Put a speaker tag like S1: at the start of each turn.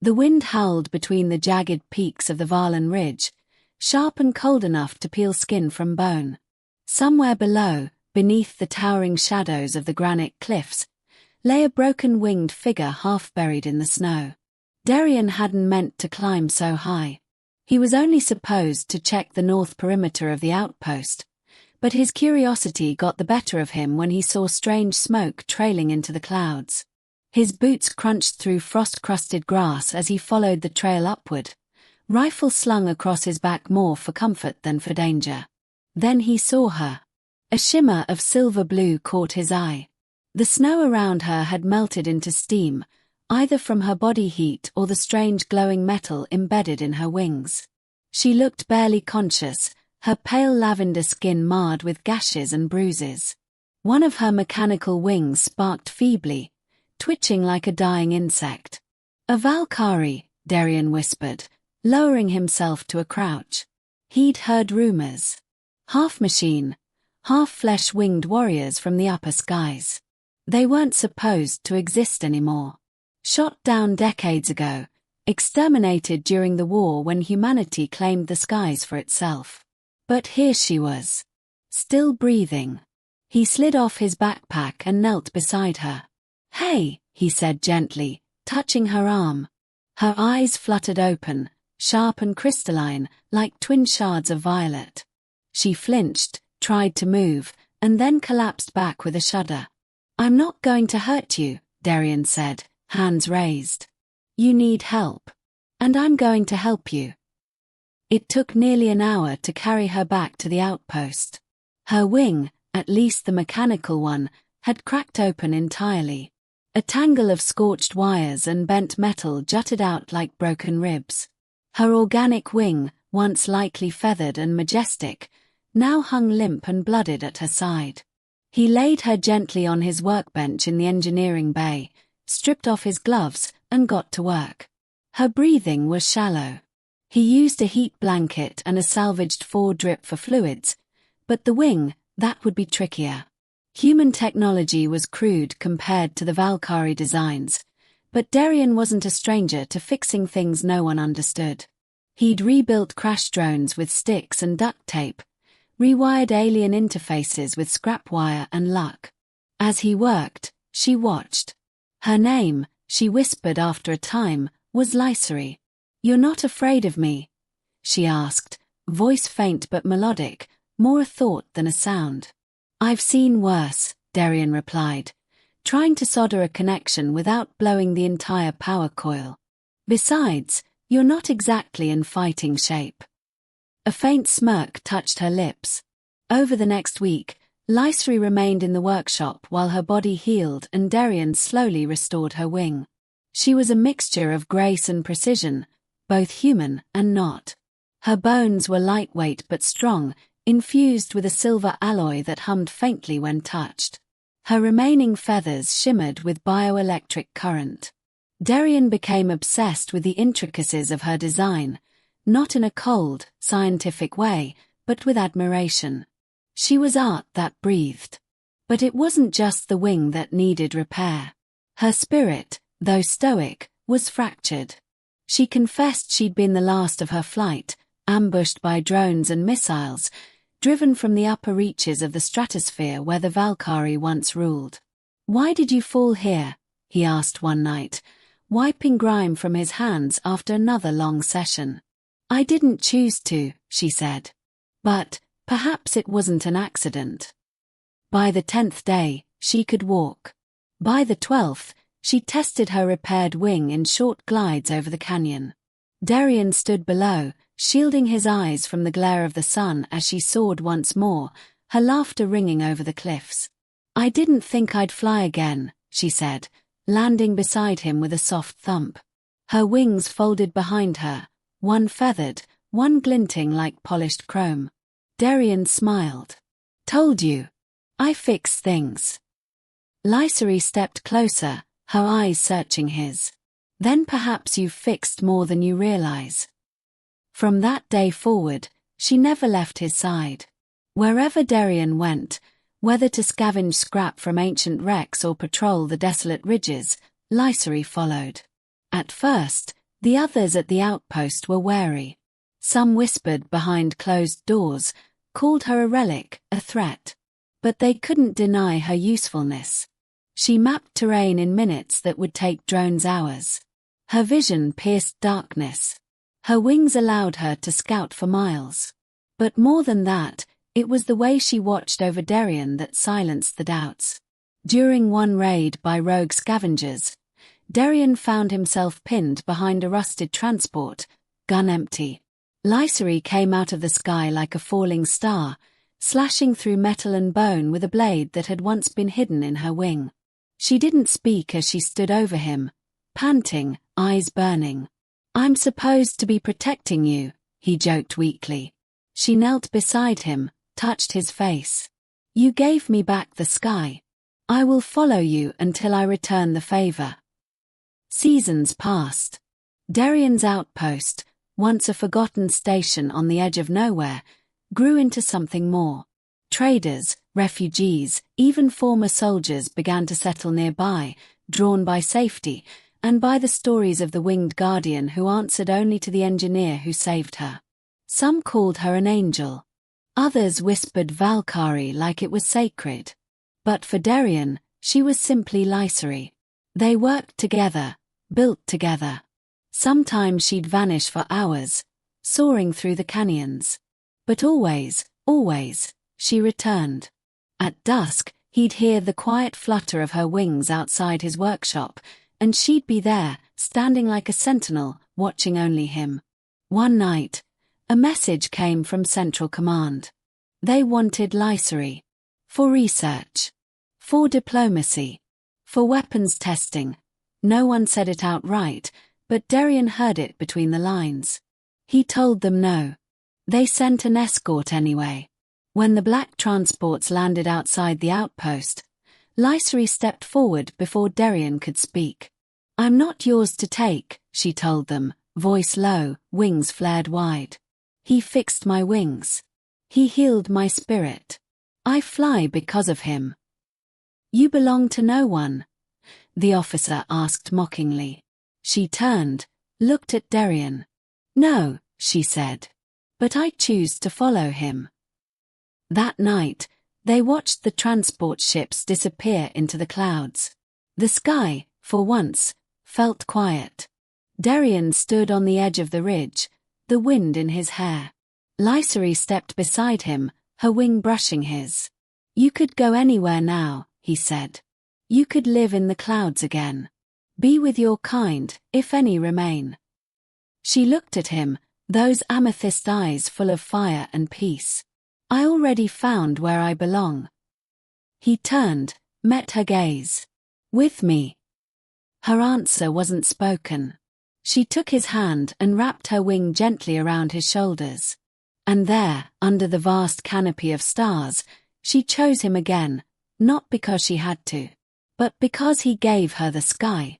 S1: The wind howled between the jagged peaks of the Varlan Ridge, sharp and cold enough to peel skin from bone. Somewhere below, beneath the towering shadows of the granite cliffs, lay a broken-winged figure half buried in the snow. Darian hadn't meant to climb so high. He was only supposed to check the north perimeter of the outpost, but his curiosity got the better of him when he saw strange smoke trailing into the clouds. His boots crunched through frost-crusted grass as he followed the trail upward, rifle slung across his back more for comfort than for danger. Then he saw her. A shimmer of silver blue caught his eye. The snow around her had melted into steam, either from her body heat or the strange glowing metal embedded in her wings. She looked barely conscious, her pale lavender skin marred with gashes and bruises. One of her mechanical wings sparked feebly, twitching like a dying insect. "A Valkari," Darian whispered, lowering himself to a crouch. He'd heard rumors. Half-machine, half-flesh-winged warriors from the upper skies. They weren't supposed to exist anymore. Shot down decades ago, exterminated during the war when humanity claimed the skies for itself. But here she was, still breathing. He slid off his backpack and knelt beside her. "Hey," he said gently, touching her arm. Her eyes fluttered open, sharp and crystalline, like twin shards of violet. She flinched, tried to move, and then collapsed back with a shudder. "I'm not going to hurt you," Darian said, hands raised. "You need help. And I'm going to help you." It took nearly an hour to carry her back to the outpost. Her wing, at least the mechanical one, had cracked open entirely. A tangle of scorched wires and bent metal jutted out like broken ribs. Her organic wing, once lightly feathered and majestic, now hung limp and blooded at her side. He laid her gently on his workbench in the engineering bay, stripped off his gloves, and got to work. Her breathing was shallow. He used a heat blanket and a salvaged foredrip for fluids, but the wing, that would be trickier. Human technology was crude compared to the Valkari designs, but Darian wasn't a stranger to fixing things no one understood. He'd rebuilt crash drones with sticks and duct tape, rewired alien interfaces with scrap wire and luck. As he worked, she watched. Her name, she whispered after a time, was Lycery. "You're not afraid of me?" she asked, voice faint but melodic, more a thought than a sound. "I've seen worse," Darian replied, trying to solder a connection without blowing the entire power coil. "Besides, you're not exactly in fighting shape." A faint smirk touched her lips. Over the next week, Lycery remained in the workshop while her body healed and Darian slowly restored her wing. She was a mixture of grace and precision, both human and not. Her bones were lightweight but strong, infused with a silver alloy that hummed faintly when touched. Her remaining feathers shimmered with bioelectric current. Darian became obsessed with the intricacies of her design, not in a cold, scientific way, but with admiration. She was art that breathed. But it wasn't just the wing that needed repair. Her spirit, though stoic, was fractured. She confessed she'd been the last of her flight, ambushed by drones and missiles, driven from the upper reaches of the stratosphere where the Valkari once ruled. "Why did you fall here?" he asked one night, wiping grime from his hands after another long session. "I didn't choose to," she said. But perhaps it wasn't an accident. By the 10th day, she could walk. By the 12th, she tested her repaired wing in short glides over the canyon. Darian stood below, shielding his eyes from the glare of the sun as she soared once more, her laughter ringing over the cliffs. "I didn't think I'd fly again," she said, landing beside him with a soft thump. Her wings folded behind her, one feathered, one glinting like polished chrome. Darian smiled. "Told you. I fix things." Lycery stepped closer, her eyes searching his. "Then perhaps you've fixed more than you realize." From that day forward, she never left his side. Wherever Darian went, whether to scavenge scrap from ancient wrecks or patrol the desolate ridges, Lycery followed. At first, The others at the outpost were wary. Some whispered behind closed doors, called her a relic, a threat. But they couldn't deny her usefulness. She mapped terrain in minutes that would take drones hours. Her vision pierced darkness. Her wings allowed her to scout for miles. But more than that, it was the way she watched over Darien that silenced the doubts. During one raid by rogue scavengers, Darien found himself pinned behind a rusted transport, gun empty. Lycery came out of the sky like a falling star, slashing through metal and bone with a blade that had once been hidden in her wing. She didn't speak as she stood over him, panting, eyes burning. "I'm supposed to be protecting you," he joked weakly. She knelt beside him, touched his face. "You gave me back the sky. I will follow you until I return the favor." Seasons passed. Darien's outpost, once a forgotten station on the edge of nowhere, grew into something more. Traders, refugees, even former soldiers began to settle nearby, drawn by safety, and by the stories of the winged guardian who answered only to the engineer who saved her. Some called her an angel. Others whispered Valkari like it was sacred. But for Darien, she was simply Lycery. They worked together, built together. Sometimes she'd vanish for hours, soaring through the canyons. But always, she returned. At dusk, he'd hear the quiet flutter of her wings outside his workshop, and she'd be there, standing like a sentinel, watching only him. One night, a message came from Central Command. They wanted Lycery. For research. For diplomacy. For weapons testing. No one said it outright, but Darien heard it between the lines. He told them no. They sent an escort anyway. When the black transports landed outside the outpost, Lycery stepped forward before Darien could speak. "I'm not yours to take," she told them, voice low, wings flared wide. "He fixed my wings. He healed my spirit. I fly because of him." "You belong to no one?" the officer asked mockingly. She turned, looked at Darien. "No," she said. "But I choose to follow him." That night, they watched the transport ships disappear into the clouds. The sky, for once, felt quiet. Darien stood on the edge of the ridge, the wind in his hair. Lycery stepped beside him, her wing brushing his. "You could go anywhere now," he said. "You could live in the clouds again. Be with your kind, if any remain." She looked at him, those amethyst eyes full of fire and peace. "I already found where I belong." He turned, met her gaze. "With me." Her answer wasn't spoken. She took his hand and wrapped her wing gently around his shoulders. And there, under the vast canopy of stars, she chose him again, not because she had to, but because he gave her the sky.